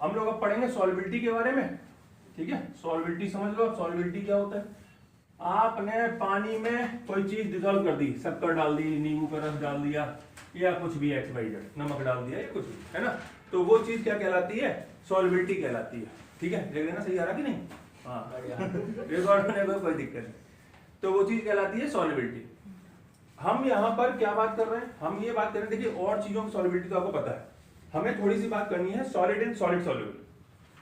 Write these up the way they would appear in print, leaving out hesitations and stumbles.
हम लोग अब पढ़ेंगे सॉल्युबिलिटी के बारे में, ठीक है। सॉल्युबिलिटी समझ लो, सॉल्युबिलिटी क्या होता है। आपने पानी में कोई चीज डिजोल्व कर दी, शक्कर डाल दी, नींबू का रस डाल दिया, या कुछ भी XYZ, नमक डाल दिया या कुछ भी, है ना, तो वो चीज क्या कहलाती है, सॉल्युबिलिटी कहलाती है, ठीक है। देख लेना सही आ रहा कि नहीं, हाँ रिकॉर्ड करने में कोई दिक्कत नहीं, तो वो चीज कहलाती है सॉल्युबिलिटी। हम यहाँ पर क्या बात कर रहे हैं, हम ये बात कर रहे हैं, देखिए और चीजों की सॉल्युबिलिटी तो आपको पता है, हमें थोड़ी सी बात करनी है सॉलिड एंड सॉलिड सॉल्युबल,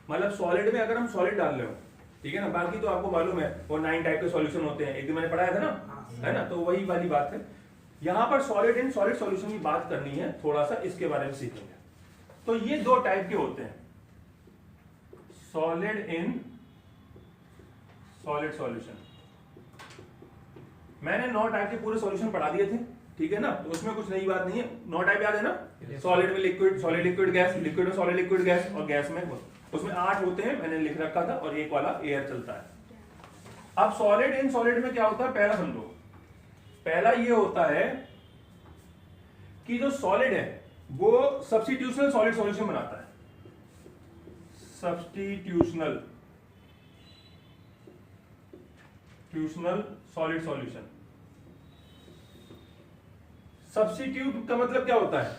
मतलब सॉलिड में अगर हम सॉलिड डाल रहे हो, ठीक है ना, बाकी तो आपको मालूम है वो 9 टाइप के सॉल्यूशन होते हैं, एक दिन मैंने पढ़ाया था ना, है ना, तो वही वाली बात है। यहाँ पर सॉलिड एंड सॉलिड सॉल्यूशन की बात करनी है, थोड़ा सा इसके बारे में सीखेंगे। तो ये दो टाइप के होते हैं, सॉलिड इन सॉलिड सॉल्यूशन। मैंने 9 टाइप के पूरे सॉल्यूशन पढ़ा दिए थे, ठीक है ना, तो उसमें कुछ नई बात नहीं है। 9 टाइप याद है ना, सॉलिड में liquid, solid liquid gas, liquid में सॉलिड लिक्विड गैस, और गैस में उसमें 8 होते हैं, मैंने लिख रखा था, और एक वाला एयर चलता है। अब सॉलिड इन सॉलिड में क्या होता है, पहला समझो, पहला ये होता है कि जो सॉलिड है वो सब्स्टिट्यूशनल सॉलिड सॉल्यूशन बनाता है, सब्स्टिट्यूशनल सॉलिड सॉल्यूशन। सब्स्टिट्यूट का मतलब क्या होता है,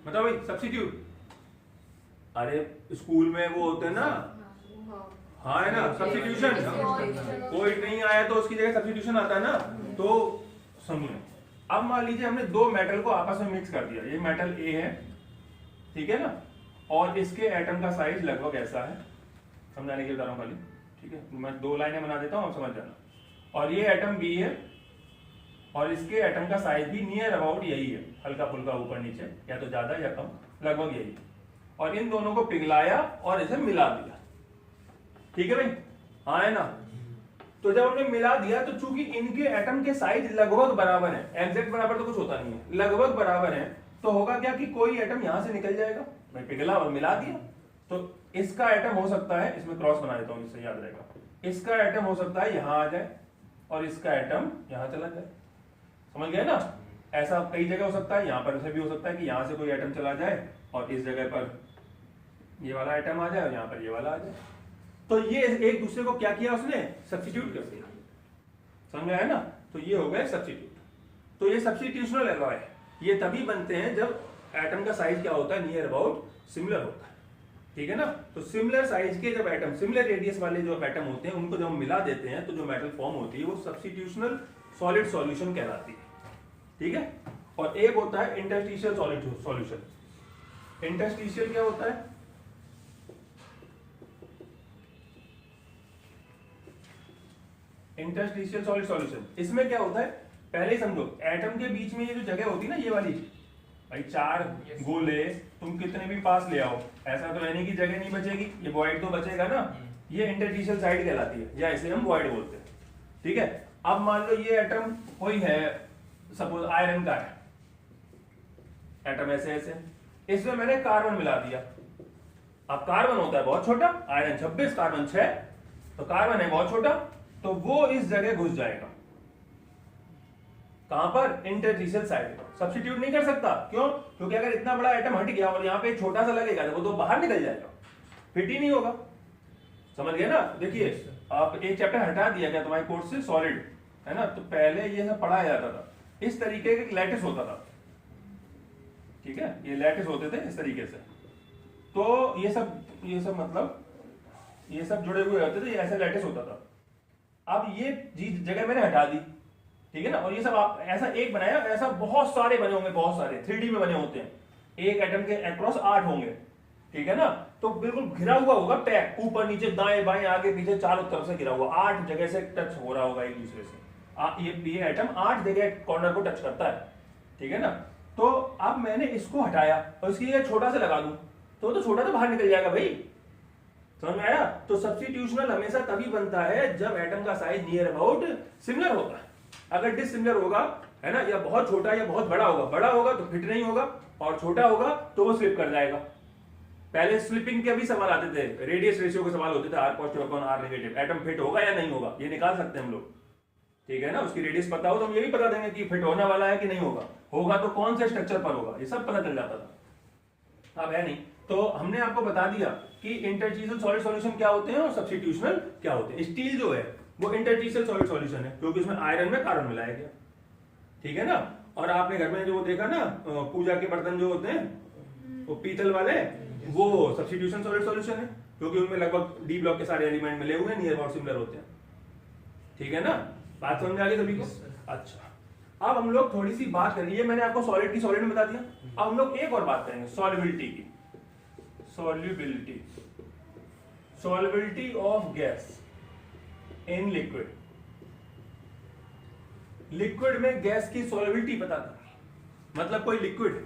मतलब भाई सब्स्टिट्यूट, अरे स्कूल में वो होते हैं ना, हाँ है ना, सब्स्टिट्यूशन, कोई नहीं आया तो उसकी जगह सब्स्टिट्यूशन आता है ना। तो समझिए, अब मान लीजिए हमने दो मेटल को आपस में मिक्स कर दिया, ये मेटल A है, ठीक है ना, और इसके एटम का साइज लगभग ऐसा है, समझाने के लिए बता रहा हूं खाली, ठीक है, मैं 2 लाइनें बना देता हूं, आप समझ जाना। और ये एटम B है, और इसके एटम का साइज भी नियर अबाउट यही है, हल्का फुल्का ऊपर नीचे, या तो ज्यादा या कम, लगभग यही है। और इन दोनों को पिघलाया और इसे मिला दिया, ठीक है भाई, हाँ है ना। तो जब हमने मिला दिया, तो चूंकि इनके एटम के साइज लगभग बराबर है, एग्जैक्ट बराबर तो कुछ होता नहीं है, लगभग बराबर है, तो होगा क्या कि कोई एटम यहां से निकल जाएगा, मैं पिघला और मिला दिया, तो इसका एटम हो सकता है, इसमें क्रॉस बना देता हूं इससे याद रहेगा, इसका एटम हो सकता है यहां आ जाए और इसका एटम यहां चला जाए, समझ गए ना। ऐसा कई जगह हो सकता है, यहां पर ऐसे भी हो सकता है कि यहां से कोई एटम चला जाए और इस जगह पर ये वाला आइटम आ जाए और यहाँ पर ये वाला आ जाए, तो ये एक दूसरे को क्या किया उसने, सब्स्टिट्यूट कर दिया, समझ में आया ना। तो ये हो गए सब्स्टिट्यूट। तो ये सब्स्टिट्यूशनल एलॉय है, ये तभी बनते हैं जब एटम का साइज क्या होता है, नियर अबाउट सिमिलर होता है, ठीक है ना। तो सिमिलर साइज के जब एटम, सिमिलर रेडियस वाले जो एटम होते हैं, उनको जब हम मिला देते हैं तो जो मेटल फॉर्म होती है वो सब्स्टिट्यूशनल सॉलिड सॉल्यूशन कहलाती है, ठीक है। और एक होता है इंटरस्टिशियल सॉलिड सॉल्यूशन। इंटरस्टिशियल क्या होता है, इंटरस्टिशियल सॉलिड सॉल्यूशन, इसमें क्या होता है, पहले ही समझो, एटम के बीच में ये जो जगह होती है ना, ये वाली भाई, 4 गोले तुम कितने भी पास ले आओ, ऐसा तो रहने की जगह नहीं बचेगी, ये वॉइड तो बचेगा ना, ये इंटरस्टिशियल साइड कहलाती है, या इसे हम वॉइड बोलते हैं, ठीक है। अब मान लो ये एटम कोई है, सपोज आयरन का है एटम, ऐसे ऐसे, इसमें मैंने कार्बन मिला दिया। अब कार्बन होता है बहुत छोटा, आयरन 26, कार्बन 6, तो कार्बन है बहुत छोटा, तो वो इस जगह घुस जाएगा, कहां पर, इंटरस्टिशियल साइड पर। सब्स्टिट्यूट नहीं कर सकता, क्यों, क्योंकि अगर इतना बड़ा एटम हट गया और यहाँ पे एक छोटा सा लगेगा तो वो तो बाहर निकल जाएगा, फिट ही नहीं होगा, समझ गए ना। देखिए आप एक चैप्टर हटा दिया गया तुम्हारे कोर्स से, सॉलिड, है ना, तो पहले ये सब पढ़ाया जाता था, इस तरीके का लैटिस होता था, ठीक है, ये लैटिस होते थे इस तरीके से, तो ये सब मतलब ये सब जुड़े हुए होते थे, ये ऐसा लैटिस होता था। अब ये जगह मैंने हटा दी, ठीक है ना, और ये सब आप ऐसा एक बनाया, ऐसा बहुत सारे बने होंगे, बहुत सारे 3D में बने होते हैं, एक एटम के अक्रॉस 8 होंगे, ठीक है ना, तो बिल्कुल घिरा हुआ होगा, पैक, ऊपर नीचे दाएं बाएं आगे पीछे चारों तरफ से घिरा हुआ, 8 जगह से टच हो रहा होगा एक दूसरे से, ये एटम 8 जगह कॉर्नर को टच करता है, ठीक है ना। तो अब मैंने इसको हटाया और इसकी जगह छोटा सा लगा दूं, तो छोटा तो बाहर निकल जाएगा भाई, समझ में आया। तो सब्स्टिट्यूशनल हमेशा तभी बनता है जब एटम का साइज नियर अबाउट सिमिलर होगा। अगर डिसिमिलर होगा, है ना, या बहुत छोटा या बहुत बड़ा होगा तो फिट नहीं होगा, और छोटा होगा तो वो स्लिप कर जाएगा। पहले स्लिपिंग के भी सवाल आते थे, रेडियस रेशियो के सवाल होते थे, R positive upon R negative, atom fit होगा या नहीं होगा, ये निकाल सकते हैं हम लोग, ठीक है ना, उसकी रेडियस पता हो तो हम ये भी पता देंगे कि फिट होने वाला है कि नहीं होगा, होगा तो कौन से स्ट्रक्चर पर होगा, ये सब पता चल जाता था। अब है नहीं, तो हमने आपको बता दिया कि इंटरचीजल सॉलिड सॉल्यूशन क्या होते हैं और सब्स्टिट्यूशनल क्या होते हैं। स्टील जो है वो इंटरचीजल सॉलिड सॉल्यूशन है क्योंकि उसमें आयरन में कार्बन मिलाया गया, ठीक है ना। और आपने घर में जो देखा ना पूजा के बर्तन जो होते हैं वो पीतल वाले, वो सब्स्टिट्यूशन सॉलिड सॉल्यूशन है क्योंकि उनमें लगभग डी ब्लॉक के सारे एलिमेंट मिले हुए हैं, नियर अबाउट सिमिलर होते हैं, ठीक है ना। बात समझ आ गई सभी को? अच्छा, अब हम लोग थोड़ी सी बात करेंगे, मैंने आपको सॉलिड की सॉलिड में बता दिया, अब हम लोग एक और बात करेंगे सॉल्युबिलिटी की। Solubility, solubility of gas in liquid. Liquid में गैस की सॉल्युबिलिटी पता करनी, मतलब कोई लिक्विड है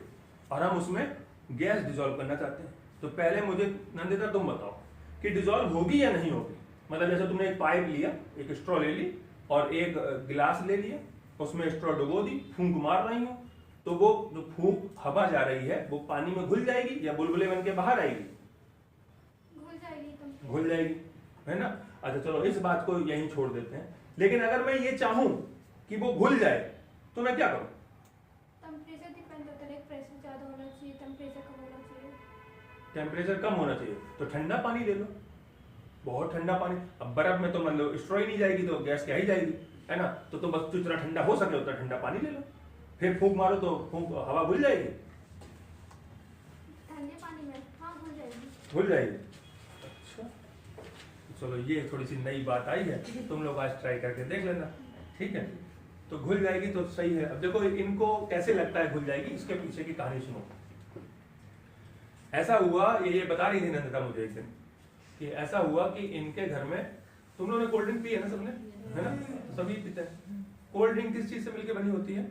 और हम उसमें गैस डिसॉल्व करना चाहते हैं, तो पहले मुझे नंदिता तुम बताओ कि डिसॉल्व होगी या नहीं होगी। मतलब जैसे तुमने एक पाइप लिया, एक स्ट्रॉ ले ली और एक गिलास ले लिया, उसमें स्ट्रॉ डुबो दी, फूंक मार रही हो, तो वो जो फूंक हवा जा रही है वो पानी में घुल जाएगी या बुलबुले बन के बाहर आएगी? घुल जाएगी, है ना। अच्छा चलो इस बात को यहीं छोड़ देते हैं, लेकिन अगर मैं ये चाहूं कि वो घुल जाए तो मैं क्या करूं? टेम्परेचर डिपेंड होता है, प्रेशर ज्यादा होना चाहिए, टेम्परेचर कम होना चाहिए। टेम्परेचर कम होना चाहिए तो ठंडा पानी ले लो, बहुत ठंडा पानी। अब बर्फ में तो मान लो स्ट्रॉ ही नहीं जाएगी तो गैस क्या ही जाएगी, है ना। तो तुम बस जितना ठंडा हो सके उतना ठंडा पानी ले लो, फिर फूंक मारो तो फूंक हवा घुल जाएगी। ठंडे पानी में हाँ घुल जाएगी। घुल जाएगी, अच्छा चलो ये थोड़ी सी नई बात आई है, तुम लोग आज ट्राई करके देख लेना, ठीक है। तो घुल जाएगी तो सही है। अब देखो इनको कैसे लगता है घुल जाएगी, इसके पीछे की कहानी सुनो। ऐसा हुआ, ये बता रही थी नंदिता मुझे एक दिन कि ऐसा हुआ कि इनके घर में, तुम लोगों ने कोल्ड ड्रिंक पी है ना सबने, है ना, सभी पीते हैं। कोल्ड ड्रिंक किस चीज से मिलकर बनी होती है?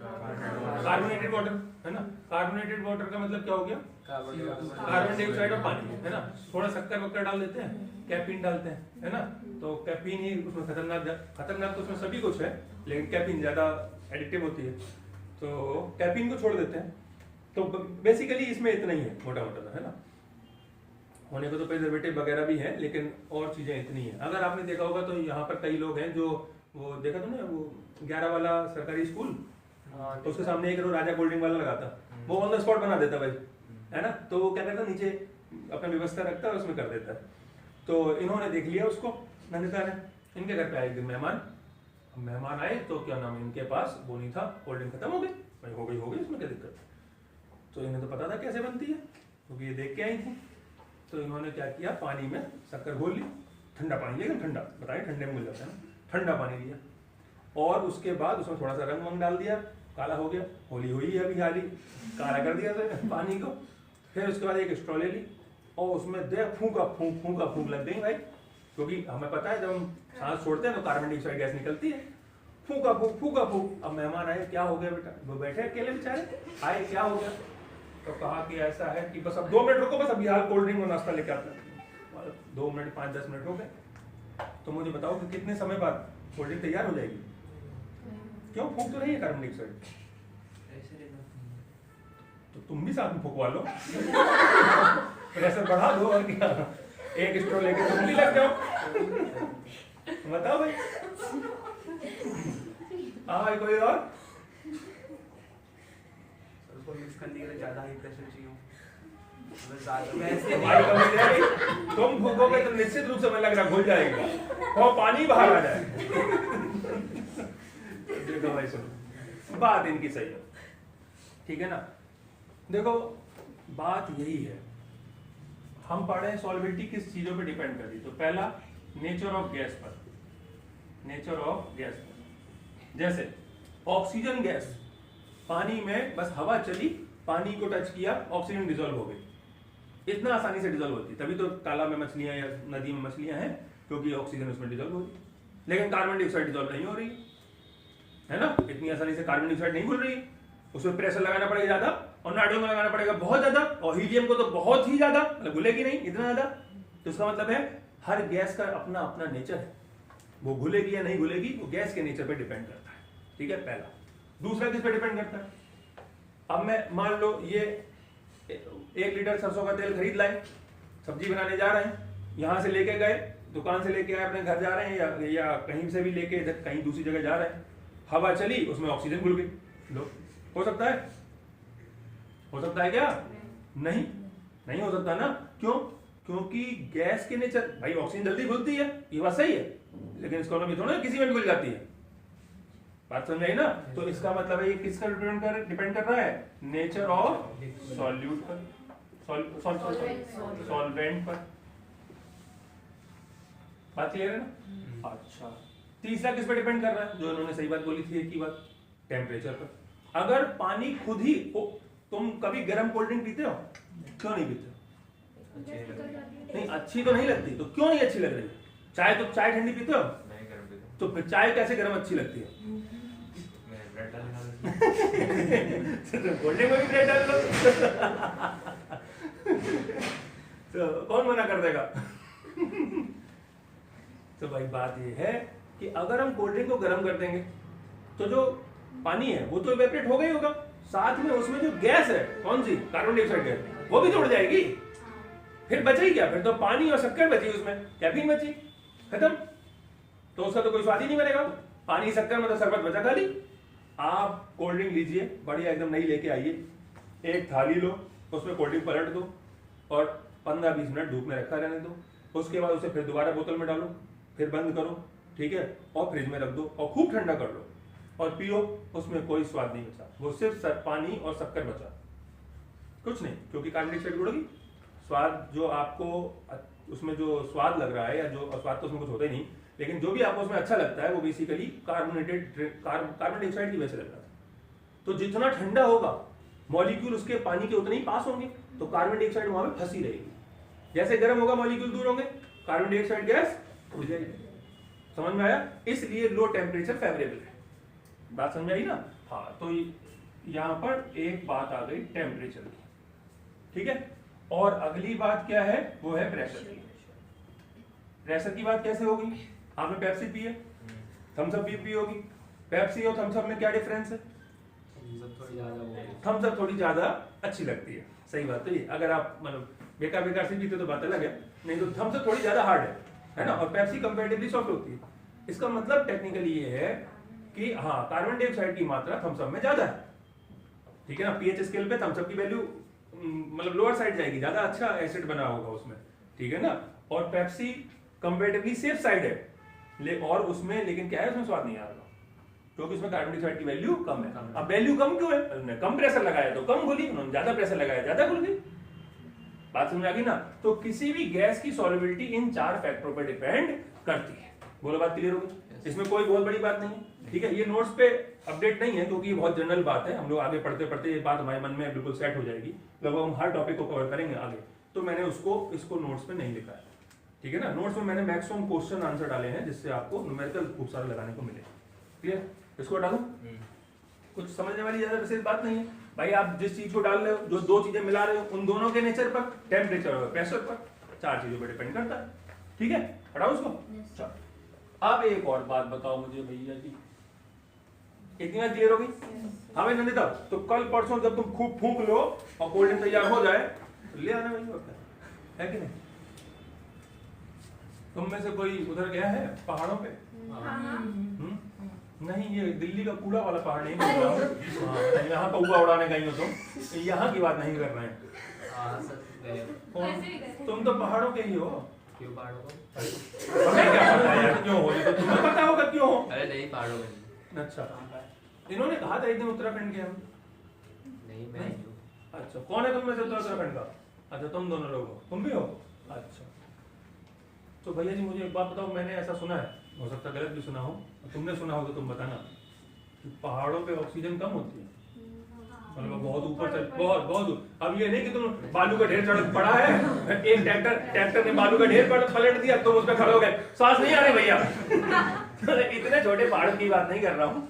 कार्बोनेटेड वाटर, है ना। कार्बोनेटेड वाटर का मतलब क्या हो गया? कार्बन डाइऑक्साइड और पानी, है ना। थोड़ा शक्कर वक्कर डाल देते हैं, कैफीन डालते हैं, है ना। तो कैफीन ही उसमें खतरनाक तो उसमें सभी कुछ है, लेकिन कैफीन ज्यादा एडिक्टिव होती है, तो कैफीन को छोड़ देते हैं। तो बेसिकली इसमें इतना ही है मोटा मोटा, है ना। होने को तो प्रिजर्वेटिव वगैरह भी है, लेकिन और चीजें इतनी है। अगर आपने देखा होगा तो यहाँ पर कई लोग हैं जो, वो देखा तुमने वो 11 वाला सरकारी स्कूल, तो उसके सामने एक राजा कोल्ड ड्रिंक वाला लगा था, वो ऑन द स्पॉट बना देता भाई, है ना। तो वो क्या करता, नीचे अपना व्यवस्था रखता है, उसमें कर देता है। तो इन्होंने देख लिया उसको, नंदिता ने, इनके घर पे आए एक दिन मेहमान आए, तो क्या नाम है, इनके पास वो नहीं था, कोल्ड ड्रिंक खत्म हो गई भाई, हो गई इसमें क्या दिक्कत। तो इन्हें तो पता था कैसे बनती है क्योंकि ये देख के आई थी। तो इन्होंने क्या किया, पानी में शक्कर घोल ली, ठंडा पानी, लेकिन ठंडा, बताइए ठंडे में मिल जाता है ना, ठंडा पानी लिया और उसके बाद उसमें थोड़ा सा रंग वंग डाल दिया, काला हो गया, होली हुई है अभी हाली, काला कर दिया तो पानी को। फिर उसके बाद एक स्ट्रॉ ले ली और उसमें दे फूंक लग गई भाई, क्योंकि हमें पता है जब हम सांस छोड़ते हैं तो कार्बन डाइऑक्साइड गैस निकलती है। फूंका फूंक। अब मेहमान आए, क्या हो गया बेटा, वो बैठे अकेले बेचारे, आए क्या हो गया, तो कहा कि ऐसा है कि बस अब 2 मिनट रुको, बस अभी हाल कोल्ड ड्रिंक और नाश्ता लेके आते हैं। 2 मिनट 5-10 मिनट हो गए, तो मुझे बताओ कि कितने समय बाद कोल्ड ड्रिंक तैयार हो जाएगी? क्यों, फूंक तो नहीं है कार्बन डाइऑक्साइड, तो तुम भी साथ में फूंकवा लो, प्रेशर बढ़ा दो और क्या, एक स्ट्रॉ लेके तुम भी लग जाओ, बताओ भाई। हाँ भाई, कोई और? मिक्स करने के लिए ज्यादा हाई प्रेशर चाहिए, तुम फूकोगे तो निश्चित रूप से मुझे लग रहा घुल जाएगा और पानी बाहर आ जाएगा। देखो भाई सुनो, बात इनकी सही है, ठीक है ना। देखो बात यही है, हम पढ़ रहे हैं सॉल्युबिलिटी किस चीजों पे डिपेंड कर रही है। तो पहला नेचर ऑफ गैस पर, नेचर ऑफ गैस पर। जैसे ऑक्सीजन गैस, पानी में बस हवा चली, पानी को टच किया, ऑक्सीजन डिसॉल्व हो गई, इतना आसानी से डिसॉल्व होती है। तभी तो तालाब में मछलियां या नदी में मछलियां हैं, क्योंकि ऑक्सीजन उसमें डिसॉल्व होती है। लेकिन कार्बन डाइऑक्साइड डिसॉल्व नहीं हो रही है ना, इतनी आसानी से कार्बन डाइऑक्साइड नहीं घुल रही, उसमें प्रेशर लगाना पड़ेगा ज्यादा और नाइट्रोजन लगाना पड़ेगा बहुत ज्यादा, और हीलियम को तो बहुत ही ज्यादा, मतलब घुलेगी नहीं इतना ज्यादा। तो इसका मतलब है हर गैस का अपना अपना नेचर है, वो घुलेगी या नहीं घुलेगी वो गैस के नेचर पे डिपेंड करता है, ठीक है, पहला। दूसरा किस पे डिपेंड करता है, अब मैं मान लो ये 1 लीटर सरसों का तेल खरीद लाए, सब्जी बनाने जा रहे हैं, यहां से लेके गए दुकान से लेके आए अपने घर जा रहे हैं या कहीं से भी लेके इधर कहीं दूसरी जगह जा रहे हैं, हवा चली उसमें ऑक्सीजन घुल गई, लो हो सकता है? हो सकता है क्या? नहीं, नहीं हो सकता ना। क्यों? क्योंकि गैस के नेचर, भाई ऑक्सीजन जल्दी घुलती है, ये बात सही है, लेकिन इसका मतलब ये थोड़ा किसी में भी घुल जाती है। बात समझ आई ना? तो इसका मतलब है ये किसका डिपेंड कर रहा है? नेचर ऑफ सॉल्यूट पर, सॉल्वेंट पर। बात क्लियर है ना? अच्छा, तीसरा किस पर डिपेंड कर रहा है? जो इन्होंने सही बात बोली थी, एक ही बात, टेम्परेचर पर। अगर पानी खुद ही, तुम कभी गर्म कोल्ड ड्रिंक पीते हो? क्यों नहीं पीते? नहीं, अच्छी तो नहीं लगती, तो क्यों नहीं अच्छी लग रही? चाय, तो चाय ठंडी पीते हो? नहीं, गर्म पीता हूं। तो फिर चाय कैसे गर्म अच्छी लगती है? मैं ब्रेड डालना कोल्ड ड्रिंक में भी ब्रेड डाल लो। तो कौन मना कर देगा? तो भाई बात ये है कि अगर हम कोल्ड ड्रिंक को गर्म कर देंगे तो जो पानी है वो तो इवेपोरेट हो गई होगा, साथ में उसमें जो गैस है, कौन सी? कार्बन डाइऑक्साइड गैस, वो भी तो उड़ जाएगी। फिर बचेगी क्या? फिर तो पानी और शक्कर बची, उसमें कैफीन बची, खत्म। तो उसका तो कोई स्वाद ही नहीं बनेगा। पानी शक्कर मतलब शरबत बचा खाली। आप कोल्ड ड्रिंक लीजिए, बढ़िया एकदम नई लेके आइए, एक थाली लो, उसमें कोल्ड ड्रिंक पलट दो और 15-20 मिनट धूप में रखा रहने दो। उसके बाद उसे फिर दोबारा बोतल में डालो, फिर बंद करो, ठीक है, और फ्रिज में रख दो और खूब ठंडा कर लो और पियो। उसमें कोई स्वाद नहीं बचा, वो सिर्फ पानी और शक्कर बचा, कुछ नहीं। क्योंकि कार्बन डाइऑक्साइड उड़ेगी, स्वाद जो आपको उसमें जो स्वाद लग रहा है, या जो स्वाद तो उसमें कुछ होता ही नहीं, लेकिन जो भी आपको उसमें अच्छा लगता है वो बेसिकली कार्बन डाइऑक्साइड की वजह से लग रहा है। तो जितना ठंडा होगा मॉलिक्यूल उसके पानी के उतने ही पास होंगे, तो कार्बन डाइऑक्साइड वहां पे फंसी रहेगी। जैसे गर्म होगा मॉलिक्यूल दूर होंगे, कार्बन डाइऑक्साइड गैस उड़ जाएगी। समझ में आया? इसलिए लो टेम्परेचर फेवरेबल है। बात समझ आई ना? हाँ, तो यहां पर एक बात आ गई टेम्परेचर की, ठीक है। और अगली बात क्या है? वो है प्रेशर की। प्रेशर की बात कैसे होगी? आपने पेप्सी पी है, थम्स अप भी पी होगी। पेप्सी और थम्स अप में क्या डिफरेंस है? थम्स अप थोड़ी ज्यादा अच्छी लगती है, सही बात है। अगर आप मतलब बेकार बेकार से पीते तो बात अलग है, नहीं तो थम्स अप थोड़ी ज्यादा हार्ड है ना, और पेप्सी कंपैरेटिवली सॉफ्ट होती है। इसका मतलब टेक्निकली ये है कि हाँ, कार्बन डाइऑक्साइड की मात्रा थम्स अप में ज्यादा है, ठीक है ना। पीएच स्केल पे थम्स अप की वैल्यू मतलब लोअर साइड जाएगी, ज्यादा अच्छा एसिड बना होगा उसमें, ठीक है ना। और पेप्सी कंपैरेटिवली सेफ साइड है, और उसमें लेकिन क्या है, उसमें स्वाद नहीं आ रहा क्योंकि उसमें कार्बन डाइऑक्साइड की वैल्यू कम है। अब वैल्यू कम क्यों है? उन्होंने कम प्रेशर लगाया तो कम घुली, उन्होंने ज्यादा प्रेशर लगाया ज्यादा घुल गई। बात समझ आ गई ना? तो किसी भी गैस की सॉल्युबिलिटी इन 4 फैक्टरों पर डिपेंड करती है। बोलो, बात क्लियर होगी? इसमें कोई बहुत बड़ी बात नहीं है, ठीक है। ये नोट्स पे अपडेट नहीं है क्योंकि ये बहुत जनरल बात है, हम लोग आगे पढ़ते पढ़ते ये बात हमारे मन में बिल्कुल सेट हो जाएगी, लगभग हम हर टॉपिक को कवर करेंगे आगे। तो मैंने इसको नोट्स पे नहीं लिखा है, ठीक है ना। नोट्स में मैंने मैक्सिमम क्वेश्चन आंसर डाले हैं जिससे आपको न्यूमेरिकल खूब सारा लगाने को मिले। क्लियर? इसको हटा दूं? कुछ समझने वाली ज्यादा विशेष बात नहीं है भाई। आप जिस चीज को डाल रहे हो, जो 2 चीजें मिला रहे हो, उन दोनों के नेचर पर, टेम्परेचर और प्रेशर पर, 4 चीजों पर डिपेंड करता है, ठीक है। हटाओ उसको। चलो, अब एक और बात बताओ मुझे भैया जी, इतनी बात क्लियर हो गई? हाँ भाई नंदिता, तो कल परसों जब तुम खूब फूंक लो और कोल्ड ड्रिंक तैयार हो जाए तो ले आना भाई, है कि नहीं? तुम में से कोई उधर गया है पहाड़ों पे? नहीं, ये दिल्ली का कूड़ा वाला पहाड़ नहीं बोल रहा हूँ, यहाँ कौवा उड़ाने गई हो तुम, यहाँ की बात नहीं कर रहे हैं। तुम तो पहाड़ों के ही हो। क्यों पहाड़ों को? हमें क्या पता यार क्यों हो, ये तो तुम्हें पता होगा क्यों हो। अरे नहीं, पहाड़ों में। अच्छा, इन्होंने कहा था एक दिन उत्तराखंड के हम। नहीं, मैं नहीं हूँ। अच्छा, कौन है तुम में से उत्तराखंड का? अच्छा, तुम दोनों लोग हो, तुम भी हो? अच्छा, तो भैया जी मुझे एक बात बताओ, मैंने ऐसा सुना है, हो सकता है गलत भी सुना हो, तुमने सुना हो तो तुम बताना, कि पहाड़ों पे ऑक्सीजन कम होती है, मतलब बहुत ऊपर चल, बहुत। अब ये नहीं कि तुम बालू का ढेर चढ़ पड़ा है, एक ट्रैक्टर ने बालू का ढेर पलट दिया, तुम उस पर खड़े हो गए, सांस नहीं आ रही भैया। इतने छोटे पहाड़ की बात नहीं कर रहा हूँ।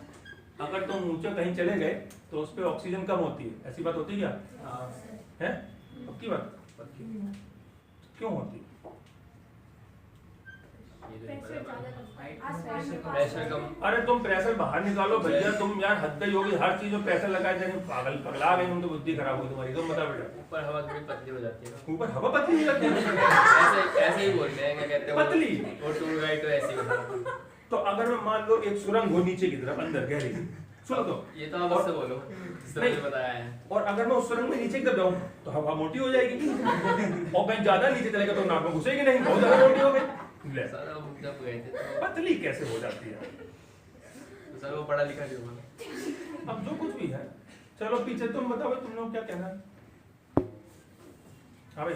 अगर तुम ऊंचे कहीं चले गए तो उस पर ऑक्सीजन कम होती है, ऐसी बात होती क्या है? पक्की बात? क्यों होती है? प्रेशर ज़्यादा लगता है आसमान के पास प्रेशर कम। अरे तुम प्रेशर बाहर निकालो भैया, तुम यार हद ही होगी, हर चीज में प्रेशर लगाए जाएंगे, पागल पगला गई तुम, तो बुद्धि खराब हुई तुम्हारी। तुम बता बेटा, ऊपर हवा थोड़ी पतली हो जाती है ना। ऊपर हवा पतली हो जाती है? ऐसे ही बोलते हैं, क्या कहते हैं वो- पतली? वो टूर गाइड तो ऐसे ही होता है। तो अगर मैं मान लो एक सुरंग हो नीचे की तरफ अंदर गहरी, सुनो तो, ये तो आप उससे बोलो जिससे मुझे बताया है। और अगर मैं उस सुरंग में नीचे की तरफ जाऊं तो हवा मोटी हो जाएगी, और कहीं ज्यादा नीचे चलेगा तो नाक में घुसेगी नहीं, बहुत ज्यादा मोटी हो गई। ले, सर हम जब गए थे तो पतली कैसे हो जाती है? सर वो पढ़ा लिखा नहीं होगा। अब जो कुछ भी है, चलो पीछे तुम बताओ, तुम लोग क्या कहना है? हाँ भाई,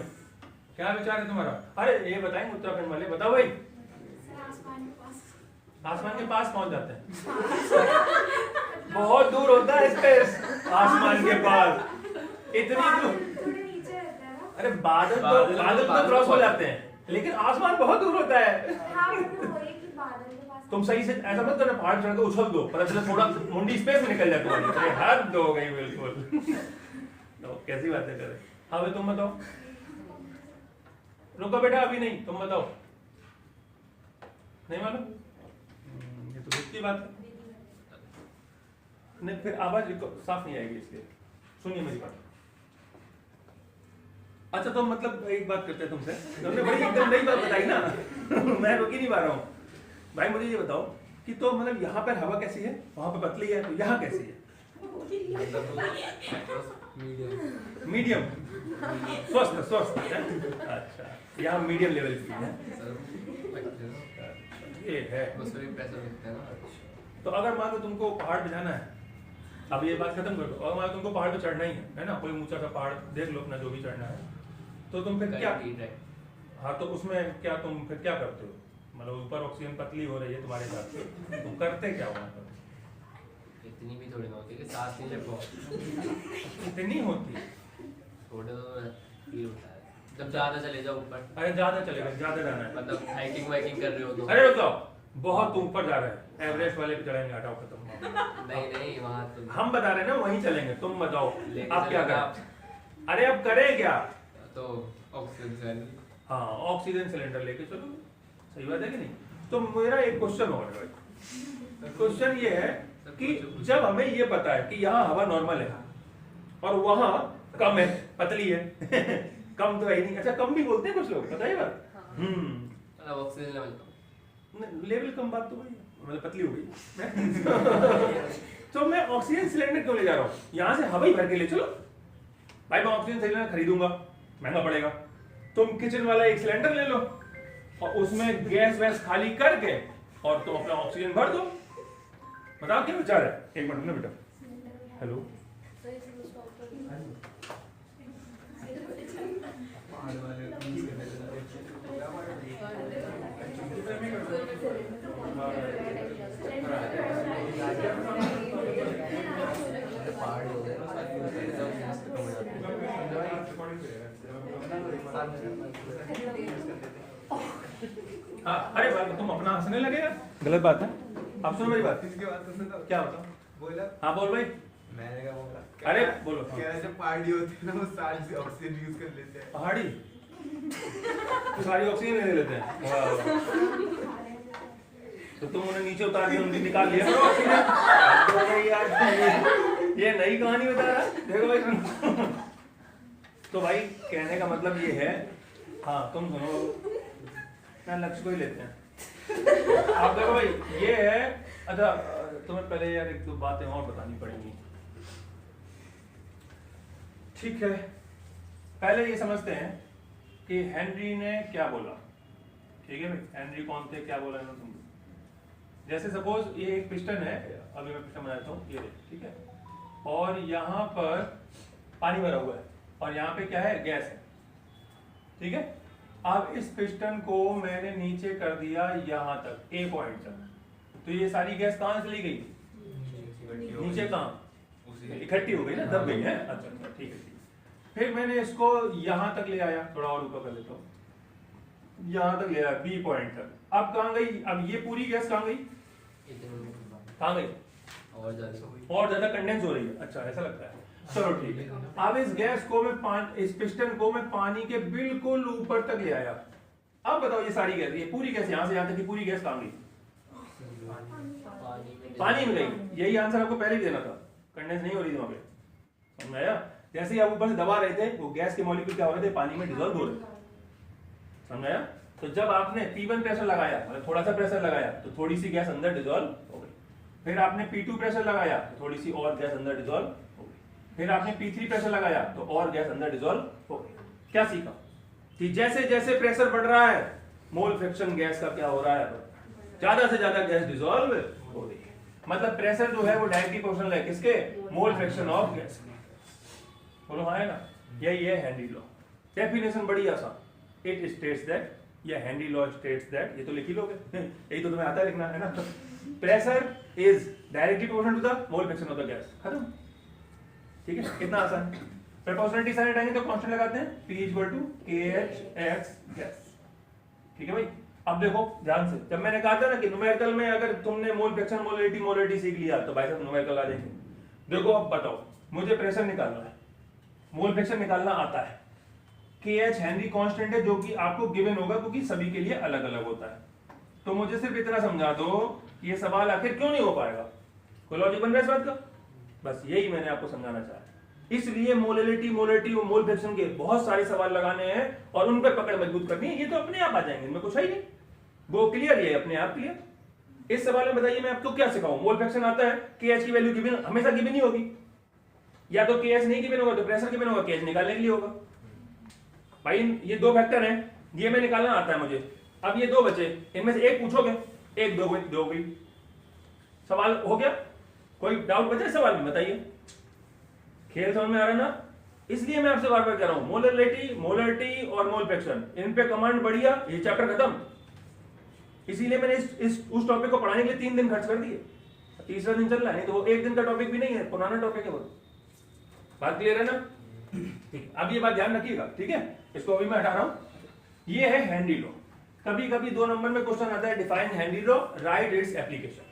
क्या विचार है तुम्हारा? अरे ये बताएंगे उत्तराखंड वाले, बताओ भाई। आसमान के पास आसमान के पास पहुंच जाते हैं, बहुत दूर होता है स्पेस आसमान के पास, इतनी दूर। थोड़े नीचे रहता है ना। अरे बादल तो क्रॉस हो जाते हैं, लेकिन आसमान बहुत दूर होता है। हाँ वो है कि बादल के पास तुम सही से ऐसा मत करना, पहाड़ चढ़ के उछल दो, पता चले थोड़ा मुंडी स्पेस में निकल जाए तुम्हारी, अरे हद हो गई बिल्कुल। तो कैसी बातें करें? हाँ भाई तुम बताओ। रुको बेटा अभी नहीं, तुम बताओ। नहीं मालूम? ये तो दुख की बात है। नहीं फिर आवाज साफ नहीं आएगी, इसलिए सुनिए मेरी बात। अच्छा तो मतलब एक बात करते हैं तुमसे, तुमने बड़ी एकदम नई बात बताई ना। मैं रुक ही नहीं पा रहा हूँ भाई। मुझे ये बताओ कि तो मतलब यहाँ पर हवा कैसी है, वहां पर पतली है, तो यहाँ कैसी है? मीडियम, स्वस्थ है? अच्छा, यहाँ मीडियम लेवल की है। ये है। उसमें भी प्रेशर दिखता है ना। तो अगर मान लो तुमको पहाड़ पे जाना है, अब ये बात खत्म कर दो, अगर मान लो तुमको पहाड़ पे चढ़ना ही है ना, कोई ऊंचा सा पहाड़ देख लो अपना, जो भी चढ़ना है, तो तुम फिर क्या? हाँ तो उसमें क्या तुम फिर क्या करते हो? मतलब ऊपर ऑक्सीजन पतली हो रही है तुम्हारे साथ से, तुम करते क्या वहाँ पर? इतनी भी थोड़ी ना होती कि सांस नहीं ले पाओ। इतनी होती? थोड़ा तो फील होता है जब ज्यादा चले जाओ ऊपर। अरे ज्यादा चलेगा, ज्यादा जाना है मतलब हाइकिंग वाइकिंग कर रहे हो तो। अरे रुको, बहुत ऊपर जा रहे हैं, एवरेस्ट वाले पे चढ़ेंगे, हटाओ खत्म। नहीं वहाँ तो हम बता रहे हैं ना, वहीं चलेंगे, तुम बताओ लेके आप क्या चलेंगे करें? अरे अब करें क्या? तो ऑक्सीजन। हाँ ऑक्सीजन सिलेंडर लेके चलो, सही बात है कि नहीं? तो मेरा एक क्वेश्चन और है, क्वेश्चन ये है कि जब हमें ये पता है कि यहाँ हवा नॉर्मल है और वहाँ कम है, पतली है, कम तो है ही नहीं। अच्छा कम भी बोलते हैं कुछ लोग, पता है बात? ऑक्सीजन लेवल लेवल कम बात तो वही, मतलब पतली हो गई। तो मैं ऑक्सीजन सिलेंडर क्यों ले जा रहा हूँ? यहाँ से हवा ही भर के ले चलो भाई। मैं ऑक्सीजन सिलेंडर खरीदूंगा, महंगा पड़ेगा। तुम किचन वाला एक सिलेंडर ले लो और उसमें गैस वैस खाली करके और तुम अपना ऑक्सीजन भर दो। बताओ क्या विचार है? एक मिनट ना बेटा, हेलो। हाँ अरे तुम अपना हंसने लगे यार, गलत बात है। अब सुनो मेरी बात। इसके बाद तो सुनो। क्या बताओ? बोला। हाँ बोल भाई। मैंने क्या बोला? अरे बोलो। कह रहे जब पार्टी होती है ना वो सारी ऑक्सीजन यूज कर लेते हैं। पहाड़ी तो सारी ऑक्सीजन ले लेते हैं। वाह। तो तुम उन्हें नीचे उतार के उनकी निकाल लिया करो ऑक्सीजन। ये नई कहानी बता रहा है, देखो भाई। तो भाई कहने का मतलब ये है, हाँ तुम सुनो ना, लक्ष्य को ही लेते हैं। आप देखो भाई ये है। अच्छा तुम्हें पहले यार एक दो बातें और बतानी पड़ेंगी, ठीक है? पहले ये समझते हैं कि हेनरी ने क्या बोला, ठीक है भाई? हेनरी कौन थे, क्या बोला इन्होंने तुमको? जैसे सपोज ये एक पिस्टन है, अभी मैं पिस्टन बनाता हूँ, ये ठीक है, और यहाँ पर पानी भरा हुआ है और यहाँ पे क्या है, गैस है, ठीक है? अब इस पिस्टन को मैंने नीचे कर दिया यहाँ तक, ए पॉइंट तक, तो ये सारी गैस कहाँ से ली गई? नीचे कहाँ? इकट्ठी हो गई ना, दब गई है। अच्छा अच्छा ठीक है। फिर मैंने इसको यहाँ तक ले आया, थोड़ा और ऊपर कर लेता हूँ, यहाँ तक ले आया बी पॉइंट तक। अब कहाँ गई? अब ये पूरी गैस कहाँ गई? कहाँ गई? और ज्यादा कंडेंस हो रही है। अच्छा ऐसा लगता है, चलो ठीक है। अब इस गैस को मैं इस पिस्टन को मैं पानी के बिल्कुल ऊपर तक ले आया। अब बताओ ये सारी गैस, ये पूरी गैस यहां से यहां तक की पूरी गैस कहां गई? पानी में गई। यही आंसर आपको पहले भी देना था, कंडेंस नहीं हो रही थी वहां पे, समझ आया? जैसे ही आप ऊपर से दबा रहे थे वो गैस के मॉलिक्यूल क्या हो रहे थे, पानी में डिसॉल्व हो रहे थे, समझ आया? तो जब आपने P1 प्रेशर लगाया, मतलब थोड़ा सा प्रेशर लगाया, तो थोड़ी सी गैस अंदर डिसॉल्व हो गई। फिर आपने P2 प्रेशर लगाया तो थोड़ी सी और गैस अंदर डिसॉल्व हो गई। फिर आपने P3 प्रेशर लगाया तो और गैस अंदर डिसॉल्व हो गई। क्या सीखा कि जैसे जैसे प्रेशर बढ़ रहा है मोल फ्रैक्शन गैस का क्या हो रहा है, ज्यादा से ज्यादा गैस डिसॉल्व हो रही है। मतलब प्रेशर जो है वो डायरेक्टली प्रोपोर्शनल है किसके? मोल फ्रैक्शन ऑफ गैस। बोलो हाँ है ना? यही है हेनरी लॉ। डेफिनेशन बड़ी आसान, इट स्टेट्स दैट, या हेनरी लॉ स्टेट्स दैट, ये तो लिख ही लोगे, यही तो तुम्हें आता है लिखना, है ना? Pressure is directly proportional to the mole fraction of the gas, खत्म। ठीक है, कितना आसान। प्रोपोर्शनलिटी साइन हटाएंगे तो कांस्टेंट लगाते हैं, P equal to KH gas. ठीक है भाई, अब देखो ध्यान से, जब मैंने कहा था ना कि न्यूमेरिकल में अगर तुमने मोल फ्रैक्शन मोलरिटी सीख लिया तो भाई साहब न्यूमेरिकल आ जाएंगे। देखो अब बताओ, मुझे प्रेशर निकालना है, मोल फ्रैक्शन निकालना आता है, KH हेनरी कांस्टेंट है जो कि आपको गिवन होगा क्योंकि सभी के लिए अलग अलग होता है। तो मुझे सिर्फ इतना समझा दो कि ये सवाल आखिर क्यों नहीं हो पाएगा, कोई लॉजिक बन रहा है इस बात का? बस यही मैंने आपको समझाना चाहा। इसलिए मोलरिटी और मोल फ्रैक्शन के बहुत सारे सवाल लगाने हैं और उन पर पकड़ मजबूत करनी है, ये तो अपने आप आ जाएंगे, इनमें कुछ है ही नहीं, वो क्लियर है अपने आप क्लियर। इस सवाल में बताइए मैं आपको क्या सिखाऊं? मोल फ्रैक्शन आता है, KH की वैल्यू गिवन, हमेशा गिवन ही होगी, या तो KH नहीं गिवन होगा तो प्रेशर गिवन होगा, KH निकालने के लिए होगा। भाई ये दो फैक्टर हैं, ये मैं निकालना आता है मुझे। अब ये दो बचे, इनमें से एक पूछोगे, एक दो गई, सवाल हो गया। कोई डाउट बचा सवाल में बताइए? खेल समझ में आ रहा है ना? इसलिए मैं आपसे बार बार कह रहा हूं, मोलरिटी और मोल फ्रैक्शन, इन पे कमांड बढ़िया, ये चैप्टर खत्म। इसीलिए मैंने उस टॉपिक को पढ़ाने के लिए 3 दिन खर्च कर दिए, तीसरा दिन चल रहा है, नहीं तो वो एक दिन का टॉपिक भी नहीं है, पुराना टॉपिक है वो। बात क्लियर है ना? ठीक, अब ये बात ध्यान रखिएगा, ठीक है? इसको अभी मैं हटा रहा हूं। ये है हेनरी लॉ। कभी कभी 2 नंबर में क्वेश्चन आता है, define Henry law, right its application.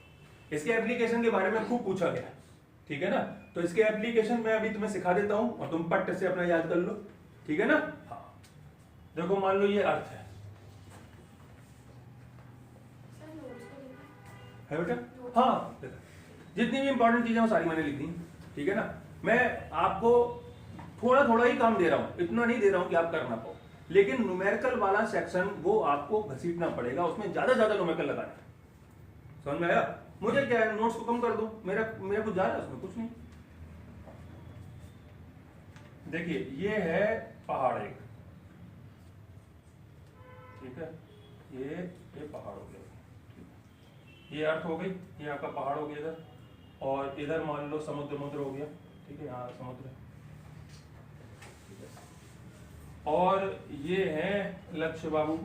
इसके एप्लीकेशन के बारे में खूब पूछा गया, ठीक है ना? तो इसके एप्लीकेशन में अभी तुम्हें सिखा देता हूं और तुम पट्ट से अपना याद कर लो, ठीक है ना? हाँ, देखो मान लो ये अर्थ है बेटा? हाँ, जितनी भी इंपॉर्टेंट चीजें वो सारी मैंने लिख दी, ठीक है ना? मैं आपको थोड़ा थोड़ा ही काम दे रहा हूं, इतना नहीं दे रहा हूं कि आप कर ना पाओ, लेकिन न्यूमेरिकल वाला सेक्शन वो आपको घसीटना पड़ेगा, उसमें ज्यादा न्यूमेरिकल लगाना है। समझ में आया? मुझे क्या है, नोट्स को कम कर दो, मेरा कुछ जा रहा है उसमें? कुछ नहीं। देखिए ये है पहाड़ एक, ठीक है, ये पहाड़ हो गया, ये अर्थ हो गई, ये आपका पहाड़ हो गया इधर, और इधर मान लो समुद्र हो गया, ठीक है, यहाँ समुद्र, और ये है लक्ष्य बाबू,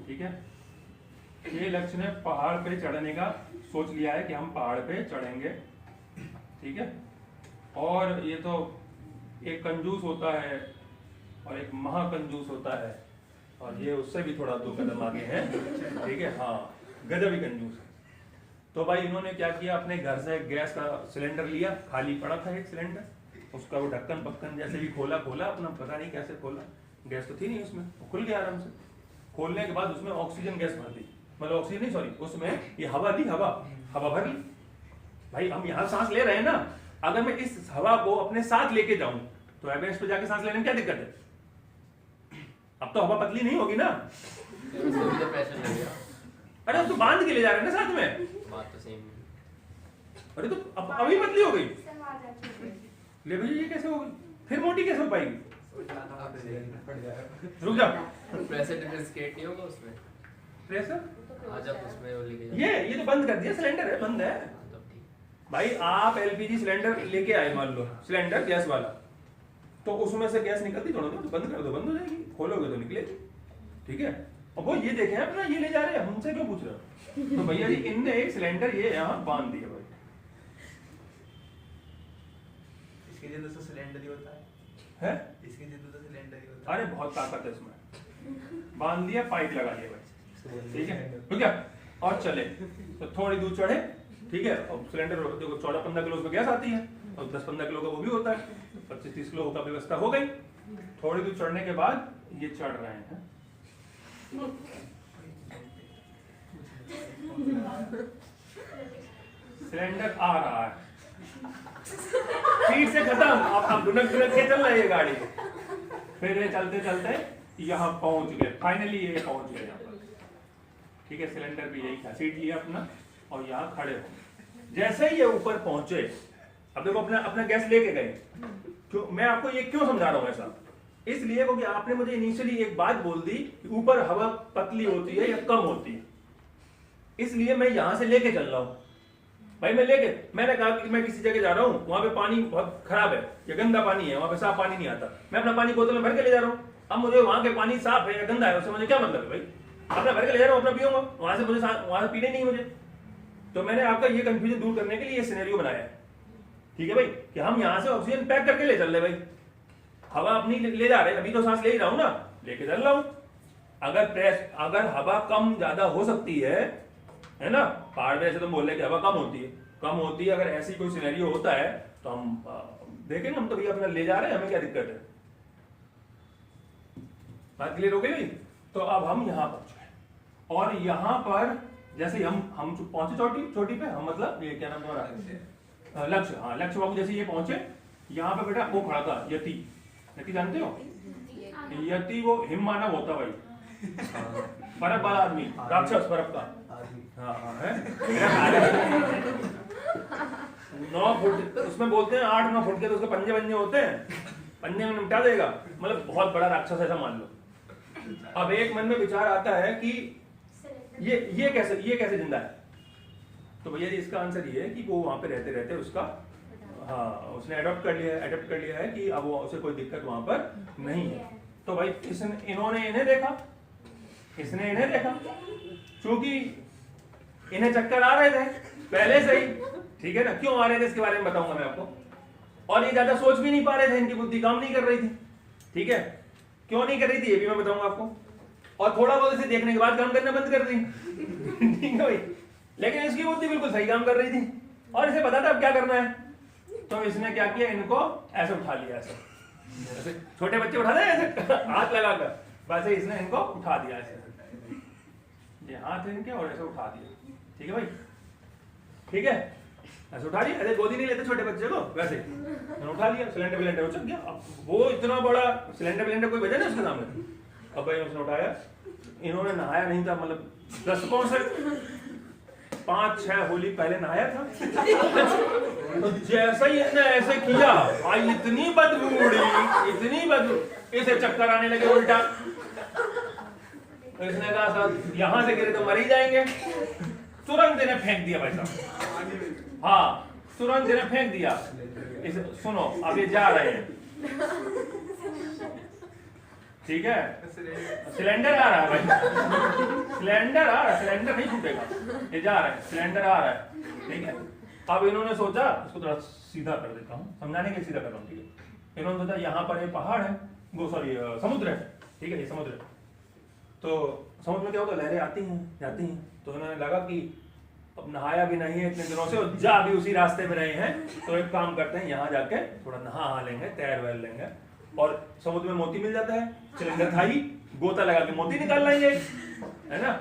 ठीक है। ये लक्ष्य ने पहाड़ पे चढ़ने का सोच लिया है कि हम पहाड़ पे चढ़ेंगे, ठीक है। और ये तो एक कंजूस होता है और एक महाकंजूस होता है, और ये उससे भी थोड़ा 2 कदम आगे है, ठीक है, हाँ, गजब ही कंजूस है। तो भाई इन्होंने क्या किया, अपने घर से गैस का सिलेंडर लिया, खाली पड़ा था एक सिलेंडर, उसका वो ढक्कन पक्कन जैसे भी खोला, अपना पता नहीं कैसे खोला, गैस तो थी नहीं उसमें, वो खुल गया आराम से। खोलने के बाद उसमें ऑक्सीजन गैस भर दी, मतलब ऑक्सीजन नहीं सॉरी, उसमें ये हवा दी, हवा भर ली। भाई हम यहाँ सांस ले रहे हैं ना, अगर मैं इस हवा को अपने साथ लेके जाऊं तो एवरेस्ट पे जाके सांस लेने में क्या दिक्कत है? अब तो हवा पतली नहीं होगी ना, तो प्रेशर लग गया। अरे अब तो बांध के ले जा रहे हैं ना साथ में, बात तो सेम। अरे तो अभी पतली हो गई, ले भैया ये कैसे हो गई, फिर मोटी कैसे हो पाएगी? रुक जा, प्रेशर डिफरेंस क्रिएट नहीं होगा उसमें, प्रेशर आज आप उसमें वो लेके ये तो बंद कर दिया, सिलेंडर है, बंद है भाई। आप एलपीजी सिलेंडर लेके आए, मान लो सिलेंडर गैस वाला, तो उसमें से गैस निकलती थोड़ा तो बंद कर दो, बंद हो जाएगी, खोलोगे तो निकलेगी, ठीक है। और वो ये देखें अपना, ये ले जा रहे हैं, हमसे क्यों पूछ रहे हो? तो भैया जी इनने एक सिलेंडर ये यहाँ बांध दिया भाई, इसके लिए दोस्तों सिलेंडर ही होता है? इसके लिए तो सिलेंडर ही होता है। अरे बहुत ताकत है इसमें, बांध दिया, पाइप लगा दिया भाई, ठीक है, रुक जा, और चले तो थोड़ी दूर चढ़े, ठीक है। और सिलेंडर देखो 14-15 किलो उसमें गैस आती है, और 10-15 किलो का वो भी होता है, 25-30 किलो का व्यवस्था हो गई। थोड़ी दूर चढ़ने के बाद ये चढ़ रहे हैं, सिलेंडर आ रहा है, स्पीड से खत्म, अब दुनक दुनक के चल रही है गाड़ी। फिर ये चलते चलते यहाँ पहुंच गए, फाइनली ये पहुंच गए यहाँ पर। ठीक है, सिलेंडर भी यही था, सीट लिया अपना और यहाँ खड़े हो। जैसे ही ये ऊपर पहुंचे, अब देखो अपना अपना गैस लेके गए। क्यों मैं आपको ये क्यों समझा रहा हूँ ऐसा? इसलिए क्योंकि आपने मुझे इनिशियली एक बात बोल दी कि ऊपर हवा पतली होती है या कम होती है, इसलिए मैं यहां से लेके चल रहा हूं। भाई मैंने कहा कि मैं किसी जगह जा रहा हूँ, वहां पे पानी बहुत खराब है या गंदा पानी है, वहां पे साफ पानी नहीं आता, मैं अपना पानी बोतल में भर के ले जा रहा हूँ। अब मुझे वहां के पानी साफ है या गंदा है उससे मुझे क्या मतलब है भाई? अपना भर के ले जा रहा हूँ, अपना पीऊंगा, वहां से मुझे वहां से पीने नहीं मुझे। तो मैंने आपका ये कंफ्यूजन दूर करने के लिए ये सिनेरियो बनाया है, ठीक है भाई, कि हम यहाँ से ऑक्सीजन पैक करके ले चल रहे भाई, हवा अपनी ले जा रहे, अभी तो सांस ले ही रहा हूं ना, लेके चल रहा हूं। अगर हवा कम ज्यादा हो सकती है ना, पहाड़ में ऐसे तो बोल रहे कि हवा कम होती है, अगर ऐसी कोई सिनेरियो होता है तो हम देखेंगे, हम तो भैया अपना ले जा रहे हैं, हमें क्या दिक्कत है? बात क्लियर हो गई? तो अब हम यहाँ पहुंचे और यहाँ पर जैसे हम पहुंचे चोटी पे, हम मतलब ये क्या नाम तुम्हारा? लक्ष्य। हाँ, लक्ष्य बाबू जैसे ये पहुंचे, यहाँ पे बेटा वो खड़ा था यति जानते हो? यति वो हिम मानव होता भाई, बर्फ वाला आदमी, राक्षस बर्फ का। हाँ है 9 फुट, उसमें बोलते हैं 8-9 फुट के तो उसके पंजे होते हैं, पंजे में निपटा देगा, मतलब बहुत बड़ा राक्षस ऐसा मान लो। अब एक मन में विचार आता है कि ये कैसे जिंदा है? तो भैया जी इसका आंसर ये है कि वो वहां पे रहते रहते उसका उसने अडॉप्ट कर लिया है कि अब वो उसे कोई दिक्कत वहां पर नहीं है। तो भाई इन्होंने इन्हें देखा, इसने इन्हें देखा, क्योंकि इन्हें चक्कर आ रहे थे पहले से ही, ठीक है ना? क्यों आ रहे थे इसके बारे में बताऊंगा मैं आपको। और ये ज्यादा सोच भी नहीं पा रहे थे, इनकी बुद्धि काम नहीं कर रही थी, ठीक है? क्यों नहीं कर रही थी ये भी मैं बताऊंगा आपको। और थोड़ा बहुत इसे देखने के बाद काम करना बंद कर दी, ठीक है भाई, लेकिन इसकी बुद्धि बिल्कुल सही काम कर रही थी और इसे पता था अब क्या करना है। तो इसने क्या किया, इनको ऐसे उठा लिया, ऐसे छोटे बच्चे उठाते हैं ऐसे हाथ लगाकर, वैसे इसने इनको उठा दिया ऐसे, ये हाथ इनके और ऐसे उठा दिया, ठीक है भाई, ठीक है? ऐसे उठा लिया, ऐसे गोदी नहीं लेते छोटे बच्चे को, वैसे उठा लिया, सिलेंडर उछल गया। अब वो इतना बड़ा सिलेंडर कोई वजह नहीं उसके सामने। अब भाई उसने उठाया, इन्होंने नहाया नहीं था, मतलब 10 कौन से 5-6 होली पहले नहाया था। तो जैसा ही इसने ऐसे किया, भाई इतनी बदबू उड़ी, इसे चक्कर आने लगे उल्टा। तो इसने कहा साहब यहां से गिरे तो मर ही जाएंगे, तुरंत इन्हें फेंक दिया भाई साहब। हाँ, तुरंत इन्हें फेंक दिया। सुनो, अब ये जा रहे हैं, ठीक है? सिलेंडर आ रहा है भाई, सिलेंडर नहीं छूटेगा, ये जा रहा है, सिलेंडर आ रहा है, ठीक है? अब इन्होंने सोचा, इसको थोड़ा सीधा कर देता हूँ, समझाने के लिए सीधा कर रहा हूँ, ठीक है? इन्होंने सोचा यहाँ पर एक पहाड़ है, वो सॉरी समुद्र है, ठीक है? ये समुद्र है, तो समुद्र में क्या होता है, लहरें आती हैं जाती हैं, तो इन्होंने लगा कि अब नहाया भी नहीं है इतने दिनों से और जा भी उसी रास्ते में रहे हैं, तो एक काम करते हैं, यहाँ जाके थोड़ा नहा लेंगे, तैर वैर लेंगे, और समुद्र में मोती मिल जाता है, सिलेंडर था ही, गोता लगा के मोती निकाल लेंगे, है ना?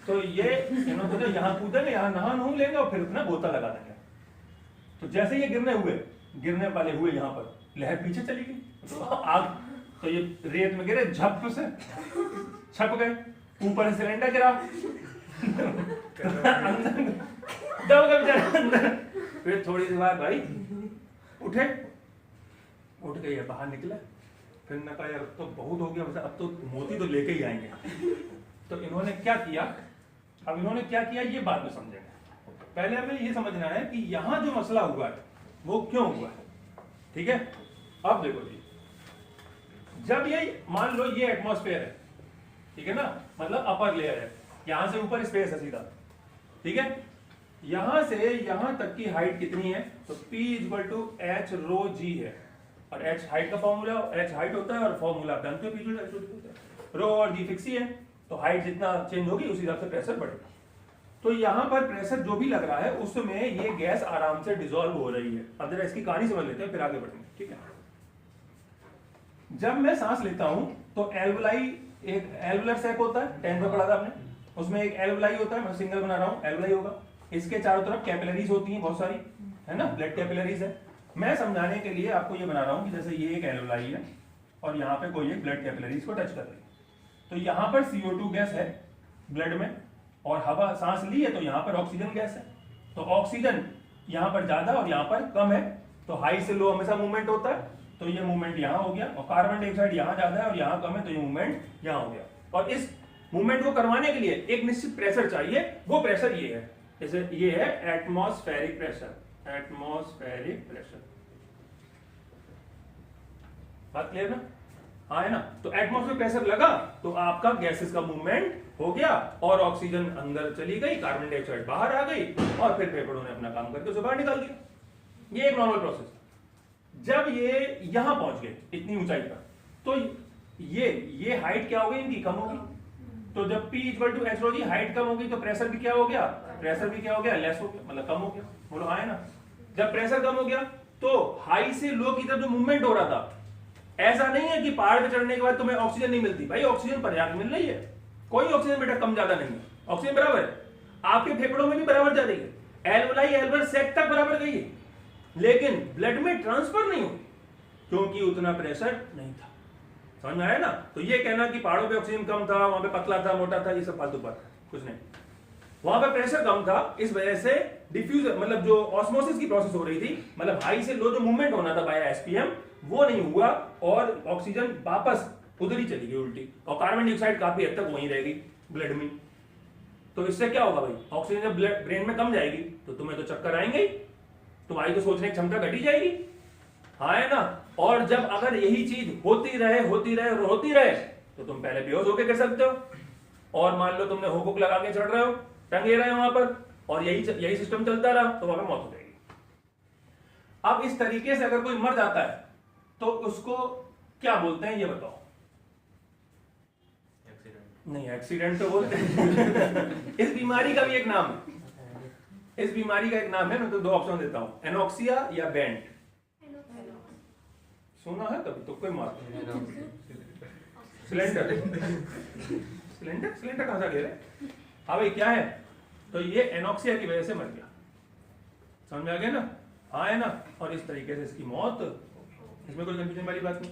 तो ये इन्होंने सोचा यहाँ कूदेंगे, यहाँ नहा लेंगे और फिर अपना गोता लगा देंगे। तो जैसे ये गिरने वाले हुए, यहाँ पर लहर पीछे चली गई, तो आग, तो ये रेत में गिरे, झप से छप गए, ऊपर सिलेंडर गिरा अंदर दब गए बेचारे अंदर। फिर थोड़ी देर बाद भाई उठ गए, बाहर निकले, फिर न कहा यार तो बहुत हो गया, अब तो मोती तो लेके ही आएंगे। तो इन्होंने क्या किया, ये बात में समझेंगे। पहले हमें ये समझना है कि यहाँ जो मसला हुआ है वो क्यों हुआ है, ठीक है? अब देखो जी, जब ये मान लो ये एटमॉस्फेयर है, ठीक है ना, मतलब अपर लेयर है, यहां से ऊपर स्पेस है सीधा, ठीक है? यहां से यहां तक की हाइट कितनी है, तो P = H ρ G है, और H हाइट का फॉर्मूला, H हाइट होता है और फॉर्मूला आप जानते हो, P = H होता है, ρ और G फिक्स ही है, तो हाइट जितना चेंज होगी उसी हिसाब से प्रेशर बढ़ेगा। तो यहाँ पर प्रेशर जो भी लग रहा है उसमें ये गैस आराम से डिसॉल्व हो रही है। अब जरा इसकी कहानी समझ लेते हैं, फिर आगे बढ़ेंगे, ठीक है? जब मैं सांस लेता हूं तो एल्वलाई एक एल्वुलर सैक होता है, 10th में पढ़ा था आपने, उसमें एक एल्वुलाई होता है, मैं सिंगल बना रहा हूँ, एल्वुलाई होगा। इसके चारों तरफ कैपिलरीज होती हैं बहुत सारी, है ना, ब्लड कैपिलरीज है। मैं समझाने के लिए आपको ये बना रहा हूँ कि जैसे ये एक एल्वुलाई है और यहाँ पे कोई एक ब्लड कैपिलरीज को टच कर रही है, तो यहाँ पर CO2 गैस है ब्लड में और हवा सांस ली है तो यहाँ पर ऑक्सीजन गैस है। तो ऑक्सीजन यहाँ पर ज्यादा और यहाँ पर कम है, तो हाई से लो हमेशा मूवमेंट होता है, तो ये मूवमेंट यहाँ हो गया। और कार्बन डाइऑक्साइड यहाँ ज्यादा है और यहाँ कम है, तो ये मूवमेंट यहाँ हो गया। और इस मूवमेंट को करवाने के लिए एक निश्चित प्रेशर चाहिए, वो प्रेशर ये है, जैसे ये है एटमॉस्फेरिक प्रेशर, एटमॉस्फेरिक प्रेशर। बात क्लियर ना? हाँ है ना? तो एटमॉस्फेरिक प्रेशर लगा तो आपका गैसेस का मूवमेंट हो गया और ऑक्सीजन अंदर चली गई, कार्बन डाइऑक्साइड बाहर आ गई और फिर फेफड़ों ने अपना काम करके उसे बाहर निकाल दिया। ये एक नॉर्मल प्रोसेस। जब ये यहां पहुंच गए इतनी ऊंचाई पर, तो ये हाइट क्या हो गई इनकी, कम होगी। तो जब P = h rho g, height कम होगी तो प्रेशर भी क्या हो गया, प्रेशर भी क्या हो गया, लेस हो गया, मतलब कम हो गया। बोलो हाँ है ना? जब प्रेशर कम हो गया तो हाई से लो की तरफ जो मूवमेंट हो रहा था, ऐसा नहीं है कि पहाड़ पे चढ़ने के बाद तुम्हें ऑक्सीजन नहीं मिलती, भाई ऑक्सीजन पर्याप्त मिल रही है, कोई ऑक्सीजन बेटा कम ज्यादा नहीं है, ऑक्सीजन बराबर है, आपके फेफड़ों में भी बराबर जा रही है, एल्वुलाई एल्वुलर सैक तक बराबर गई है, लेकिन ब्लड में ट्रांसफर नहीं हुई क्योंकि उतना प्रेशर नहीं था। समझ में आया ना? तो ये कहना कि पहाड़ों पे ऑक्सीजन कम था, वहां पे पतला था, मोटा था, ये सब फालतू बात है, कुछ नहीं। वहां पे प्रेशर कम था, इस वजह से डिफ्यूजन मतलब जो ऑस्मोसिस की प्रोसेस हो रही थी, मतलब हाई से लो जो मूवमेंट होना था बाय SPM, वो नहीं हुआ और ऑक्सीजन वापस उधर ही चली गई उल्टी, और कार्बन डाइऑक्साइड काफी हद तक वहीं रहेगी ब्लड में। तो इससे क्या होगा भाई, ऑक्सीजन जब ब्लड ब्रेन में कम जाएगी तो तुम्हें तो चक्कर आएंगे ही, तुम्हारी तो सोचने की क्षमता घटी जाएगी, हाँ है ना? और जब अगर यही चीज होती रहे तो तुम पहले बेहोश होके कर सकते हो, और मान लो तुमने हुक लगा के चढ़ रहे हो, टंगे रहे हो वहां पर, और यही सिस्टम चलता रहा तो वहां पर मौत हो जाएगी। अब इस तरीके से अगर कोई मर जाता है तो उसको क्या बोलते हैं ये बताओ? नहीं, एक्सीडेंट तो बोलते हैं। इस बीमारी का भी एक नाम है, इस बीमारी का एक नाम है, मैं तो 2 ऑप्शन देता हूं, एनोक्सिया या बेंट। सुना है कभी? तो कोई मार सिलेंडर सिलेंडर कहां से गया? हाँ भाई क्या है? तो ये एनोक्सिया की वजह से मर गया, समझ में आ गया ना? हाँ है ना? और इस तरीके से इसकी मौत, इसमें कोई कंफ्यूजन वाली बात नहीं।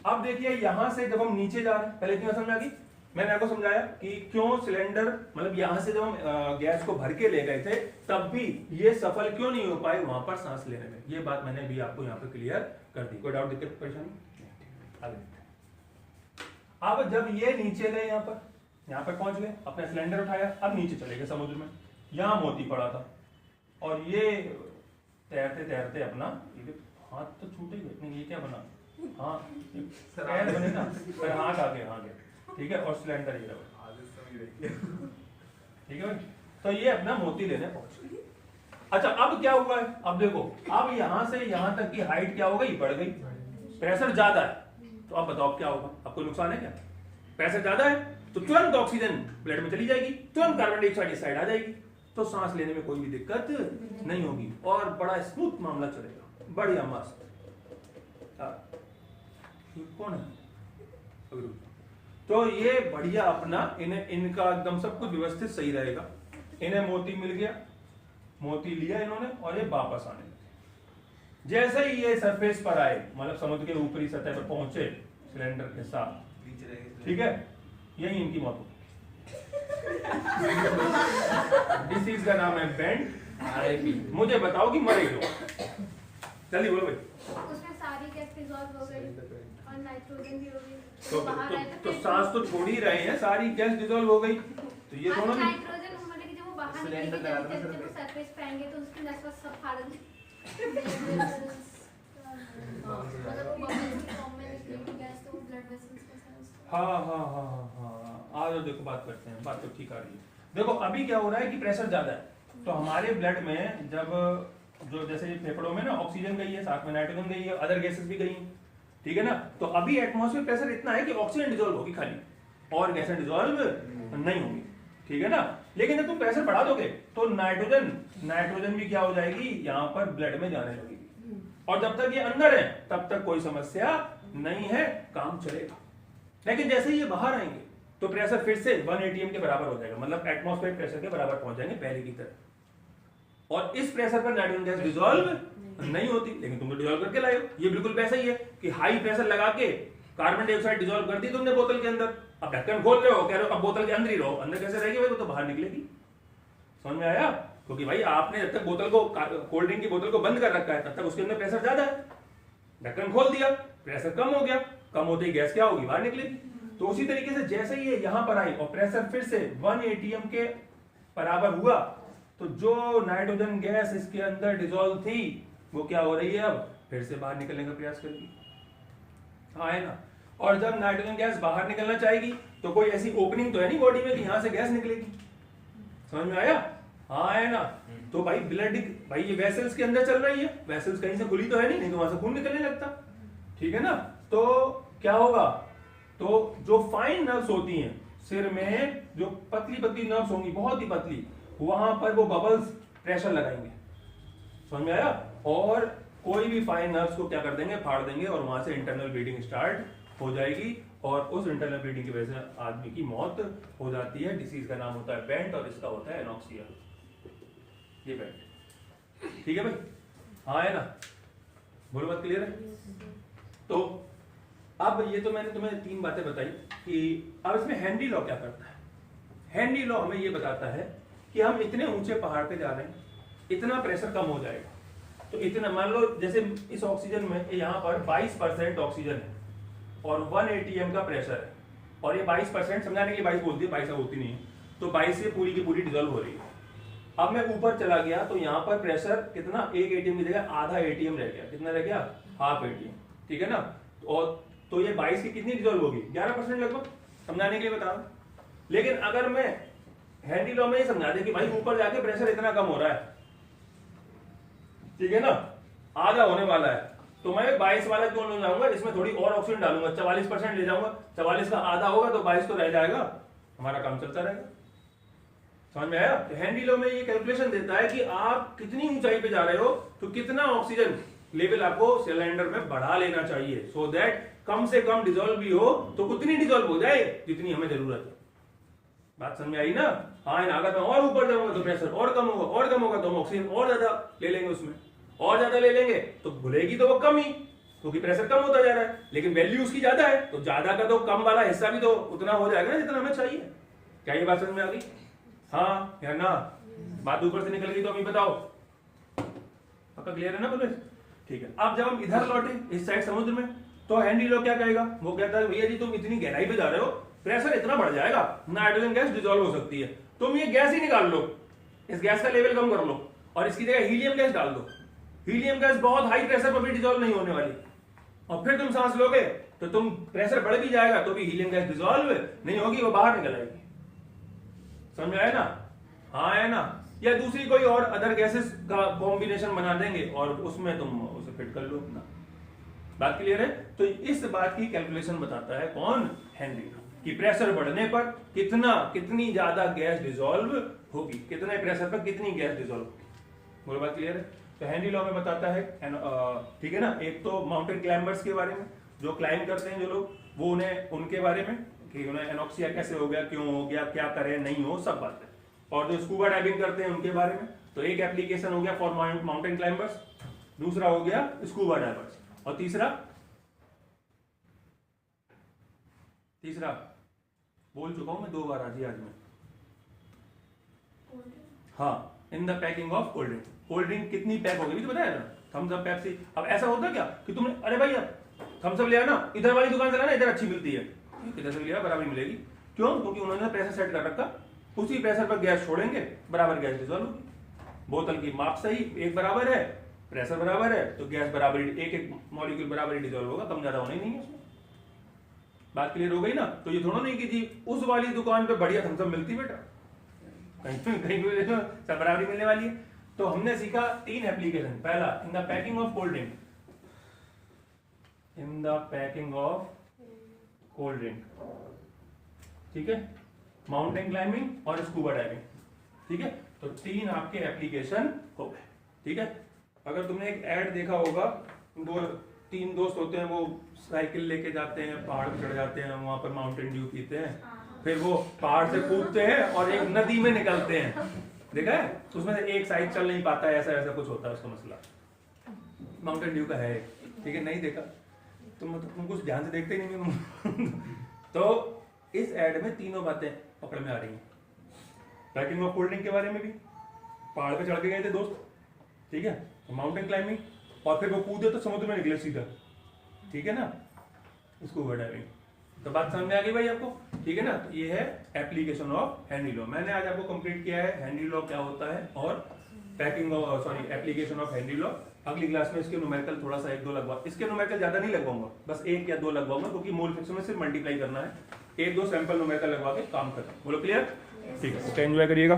अब देखिए यहां से जब हम नीचे जा रहे हैं, पहले क्यों समझ आ गई? मैंने आपको समझाया कि क्यों सिलेंडर, मतलब यहां से जब हम गैस को भर के ले गए थे तब भी ये सफल क्यों नहीं हो पाए वहां पर सांस लेने में, ये बात मैंने भी आपको यहाँ पे क्लियर कर दी। कोई डाउट, दिक्कत, परेशानी? आगे अब जब ये नीचे गए, यहाँ पर पहुंच गए, अपना सिलेंडर उठाया, अब नीचे चले गए समुद्र में, यहाँ मोती पड़ा था और ये तैरते तैरते अपना हाथ तो छूटे गए, नहीं ये क्या बना, हाँ पैर बने ना, फिर हाथ आ गया, ठीक है, और सिलेंडर ये रहा, ठीक है भाई। तो ये अपना मोती लेने पहुंच गए। अच्छा अब क्या हुआ है? अब देखो, अब यहां से यहां तक की हाइट क्या हो गई, बढ़ गई, प्रेशर ज्यादा है, तो अब बताओ क्या होगा? अब कोई नुकसान है क्या? प्रेशर ज्यादा है तो तुरंत ऑक्सीजन ब्लड में चली जाएगी, तुरंत कार्बन डाइऑक्साइड इस साइड आ जाएगी, तो सांस लेने में कोई भी दिक्कत नहीं होगी और बड़ा स्मूथ मामला चलेगा, बढ़िया मस्त। कौन है? तो ये बढ़िया अपना इनका एकदम सब कुछ व्यवस्थित सही रहेगा। इन्हें मोती मिल गया, मोती लिया इन्होंने और ये वापस आने लगे। जैसे ही ये सरफेस पर आए, मतलब समुद्र के ऊपरी सतह पर पहुंचे सिलेंडर के साथ, ठीक है, यही इनकी मौत होगी। डिसीज का नाम है बेंट। मुझे बताओ कि मरे क्यों? चलिए बोलो भाई। उसमें सारी गैस डिसॉल्व हो गई और नाइट्रोजन भी हो गई, तो सांस तो छोड़ ही रहे हैं, सारी गैस डिसॉल्व हो गई, तो ये दोनों नाइट्रोजन मतलब कि जब वो बाहर निकलेगी, जब वो सरफेस पे आएंगे तो उसकी नस सब फाड़ देंगे, मतलब वो बबल्स की फॉर्म में निकलेगी गैस, तो ब्लड वेसल्स के साथ। हाँ, आज देखो बात करते हैं, बात तो ठीक आ रही है। देखो अभी क्या हो रहा है कि प्रेशर ज्यादा है, तो हमारे ब्लड में जब जो जैसे फेफड़ों में ना ऑक्सीजन गई है, साथ में नाइट्रोजन गई है, अदर गैसेस भी गई हैं, ठीक है ना? तो अभी एटमॉस्फेयर प्रेशर इतना है कि ऑक्सीजन डिसॉल्व होगी खाली, और गैसें डिसॉल्व नहीं होगी, ठीक है ना? लेकिन जब तुम प्रेशर बढ़ा दोगे तो नाइट्रोजन भी क्या हो जाएगी, यहाँ पर ब्लड में जाने लगेगी, और जब तक ये अंदर है तब तक कोई समस्या नहीं है, काम चलेगा। लेकिन जैसे ही ये बाहर आएंगे तो प्रेशर फिर से 1 atm के बराबर हो जाएगा, मतलब एटमॉस्फेरिक प्रेशर के बराबर पहुंच जाएंगे पहले की तरह। और इस प्रेशर पर नाइट्रोजन गैस डिसॉल्व नहीं होती, लेकिन तुम तो डिसॉल्व करके लाए हो। ये बिल्कुल वैसा ही है कि हाई प्रेशर लगा के कार्बन डाइऑक्साइड डिसॉल्व कर दी तुमने बोतल के अंदर, अब ढक्कन खोल रहे हो, कह रहे हो अब बोतल के अंदर ही रहो, अंदर कैसे रहेगी भाई, वो तो बाहर निकलेगी। समझ में आया? क्योंकि भाई आपने जब तक बोतल को, कोल्ड ड्रिंक की बोतल को बंद कर रखा है, तब तक उसके अंदर प्रेशर ज्यादा है, ढक्कन खोल दिया, प्रेशर कम हो गया, कम होते ही गैस क्या होगी, बाहर निकलेगी। तो उसी तरीके से जैसे ही ये यहां पर आई और प्रेशर फिर से 1 atm के बराबर हुआ, तो जो नाइट्रोजन गैस इसके अंदर डिसॉल्व थी वो क्या हो रही है, अब फिर से बाहर निकलने का प्रयास करेगी। हाँ है ना? और जब नाइट्रोजन गैस बाहर निकलना चाहेगी तो कोई ऐसी ओपनिंग तो है नहीं बॉडी में कि यहां से गैस निकलेगी। समझ में आया? हाँ है ना? तो भाई ब्लड, भाई ये वेसल्स के अंदर चल रही है, वेसल्स कहीं से खुली तो है नहीं तो वहां से खून निकलने लगता। ठीक है ना? तो क्या होगा, तो जो फाइन नर्व्स होती हैं सिर में, जो पतली पतली नर्व्स होंगी, बहुत ही पतली, वहां पर वो बबल्स प्रेशर लगाएंगे। समझ में आया? और कोई भी फाइन नर्व्स को क्या कर देंगे, फाड़ देंगे, और वहां से इंटरनल ब्लीडिंग स्टार्ट हो जाएगी, और उस इंटरनल ब्लीडिंग की वजह से आदमी की मौत हो जाती है। डिसीज का नाम होता है बेंट और इसका होता है एनॉक्सिया। ये बेंट, ठीक है भाई? हाँ है ना? बोलो, बात क्लियर है? तो अब ये तो मैंने तुम्हें 3 बातें बताई कि अब इसमें हेनरी लॉ क्या करता है। हेनरी लॉ हमें ये बताता है कि हम इतने ऊंचे पहाड़ पे जा रहे हैं, इतना प्रेशर कम हो जाएगा, तो इतना मान लो जैसे इस ऑक्सीजन में यहाँ पर 22% ऑक्सीजन है और 1 atm का प्रेशर है, और ये 22% समझाने के लिए 22 बोलती है, 22 होती नहीं है, तो 22 से पूरी की पूरी डिसॉल्व हो रही है। अब मैं ऊपर चला गया तो यहाँ पर प्रेशर कितना, 1 atm की जगह आधा atm रह गया। कितना रह गया? Half atm। ठीक है ना? और तो ये 22 की कितनी डिसॉल्व होगी? 11% लगभग, समझाने के लिए बता रहा हूं। लेकिन अगर मैं हेनरी लॉ में ये समझा दे कि भाई ऊपर जाके प्रेशर इतना कम हो रहा है, ठीक है ना, आधा होने वाला है, तो मैं 22 वाला क्यों ले जाऊंगा, इसमें थोड़ी और ऑक्सीजन डालूंगा, 44% ले जाऊंगा, 44 का आधा होगा तो 22 तो रह जाएगा, हमारा काम चलता रहेगा। समझ में आया? तो हेनरी लॉ में ये कैलकुलेशन देता है कि आप कितनी ऊंचाई पे जा रहे हो तो कितना ऑक्सीजन लेवल आपको सिलेंडर में बढ़ा लेना चाहिए, सो दैट कम से कम डिसॉल्व भी हो तो उतनी डिसॉल्व हो जाए जितनी हमें जरूरत है। बात समझ में आई ना? हाँ, अगर मैं और ऊपर जाऊंगा तो प्रेशर और कम होगा, और कम होगा तो हम ऑक्सीजन और ज्यादा ले लेंगे, उसमें और ज्यादा ले लेंगे तो घुलेगी तो वो कम ही, क्योंकि प्रेशर कम होता जा रहा है, लेकिन वैल्यू उसकी ज्यादा है, तो ज्यादा का तो कम वाला हिस्सा भी तो उतना हो जाएगा ना जितना हमें चाहिए। क्या ये बात समझ में आ गई? हाँ या ना? बात ऊपर से निकल गई तो अभी बताओ, पक्का क्लियर है ना? बोले ठीक है। अब जब हम इधर लौटे इस साइड समुद्र में, तो हेनरी लॉ क्या कहेगा, वो कहता है भैया जी तुम इतनी गहराई पे जा रहे हो, प्रेशर इतना बढ़ जाएगा, नाइट्रोजन गैस डिसॉल्व हो सकती है, तुम ये गैस ही निकाल लो, इस गैस का लेवल कम कर लो और इसकी जगह हीलियम गैस डाल दो। हीलियम गैस बहुत हाई प्रेशर पर भी डिसॉल्व नहीं होने वाली, और फिर तुम सांस लोगे तो तुम प्रेशर बढ़ भी जाएगा तो भी हीलियम गैस डिसॉल्व नहीं होगी, वो बाहर निकल आएगी। समझ में आया ना? हाँ है ना? या दूसरी कोई और अदर गैसेस का कॉम्बिनेशन बना देंगे और उसमें तुम उसे फिट कर लो अपना। बात क्लियर है? तो इस बात की कैलकुलेशन बताता है कौन? हेनरी लॉ, कि प्रेशर बढ़ने पर कितनी ज्यादा गैस डिसॉल्व होगी, कितने प्रेशर पर कितनी गैस डिसॉल्व होगी। बोलो, बात क्लियर है? तो हेनरी लॉ में बताता है, ठीक है ना, एक तो माउंटेन क्लाइंबर्स के बारे में, जो क्लाइंब करते हैं जो लोग, वो उन्हें उनके बारे में कि उन्हें एनॉक्सिया कैसे हो गया, क्यों हो गया, क्या करें, नहीं हो, सब बातें। और जो स्कूबा डाइविंग करते हैं उनके बारे में, तो एक एप्लीकेशन हो गया फॉर माउंटेन क्लाइंबर्स, दूसरा हो गया स्कूबा डाइवर्स, और तीसरा बोल चुका हूं मैं 2 बार आज में। हाँ, in the packing of cold drink. Cold drink कितनी पैक हो गई तो बताया ना, थम्स अप, पेप्सी। अब ऐसा होता क्या कि तुमने, अरे भाई थम्स अप लिया ना, इधर वाली दुकान से लाना, इधर अच्छी मिलती है, इधर से लिया बराबर मिलेगी। क्यों? क्योंकि उन्होंने प्रेशर सेट कर रखा, उसी प्रेशर पर गैस छोड़ेंगे, बराबर गैस डिसॉल्व होगी। बोतल की माप सही, एक बराबर है, प्रेशर बराबर है, तो गैस बराबर, एक मॉलिक्यूल बराबर ही डिसॉल्व होगा, कम ज्यादा होना ही नहीं है उसमें। बात क्लियर हो गई ना? तो ये थोड़ा नहीं कि जी उस वाली दुकान पे बढ़िया थम्स अप मिलती बेटा, कहीं सब बराबरी मिलने वाली है। तो हमने सीखा 3 एप्लीकेशन। पहला, in the packing of cold drink, in the packing of cold drink, ठीक है, माउंटेन क्लाइंबिंग और स्कूबा डाइविंग, ठीक है। तो 3 आपके एप्लीकेशन हो गए, ठीक है। अगर तुमने एक ऐड देखा होगा 2 तीन दोस्त होते हैं, वो साइकिल लेके जाते हैं, पहाड़ पे चढ़ जाते हैं, वहां पर माउंटेन ड्यू पीते हैं, फिर वो पहाड़ से कूदते हैं और एक नदी में निकलते हैं, देखा है? उसमें से एक साइड चल नहीं पाता है, ऐसा ऐसा कुछ होता है उसका मसला। माउंटेन ड्यू का है, ठीक है? नहीं देखा तुम कुछ ध्यान से देखते ही नहीं। तो इस एड में तीनों बातें पकड़ में आ रही हैं। पैकिंग ऑफ कोल्ड ड्रिंक के बारे में भी, पहाड़ पे चढ़ के गए थे दोस्त, ठीक है, तो माउंटेन क्लाइंबिंग, और फिर वो कूदे तो समुद्र में निकले सीधा, ठीक है ना, स्कूबा डाइविंग। तो बात समझ में आ गई भाई आपको, ठीक है ना? तो ये है एप्लीकेशन ऑफ हेनरी लॉ। मैंने आज आपको कंप्लीट किया है हेनरी लॉ क्या होता है और packing of application of Henry law. अगली क्लास में इसके न्यूमेरिकल थोड़ा सा 1-2 लगवा, इसके न्यूमेरिकल ज्यादा नहीं लगवाऊंगा, बस 1 या 2 लगवाऊंगा, क्योंकि मोल फ्रैक्शन में सिर्फ मल्टीप्लाई करना है। 1-2 सैंपल न्यूमेरिकल लगवा के काम करना। बोलो क्लियर? ठीक है, ओके, एंजॉय करिएगा।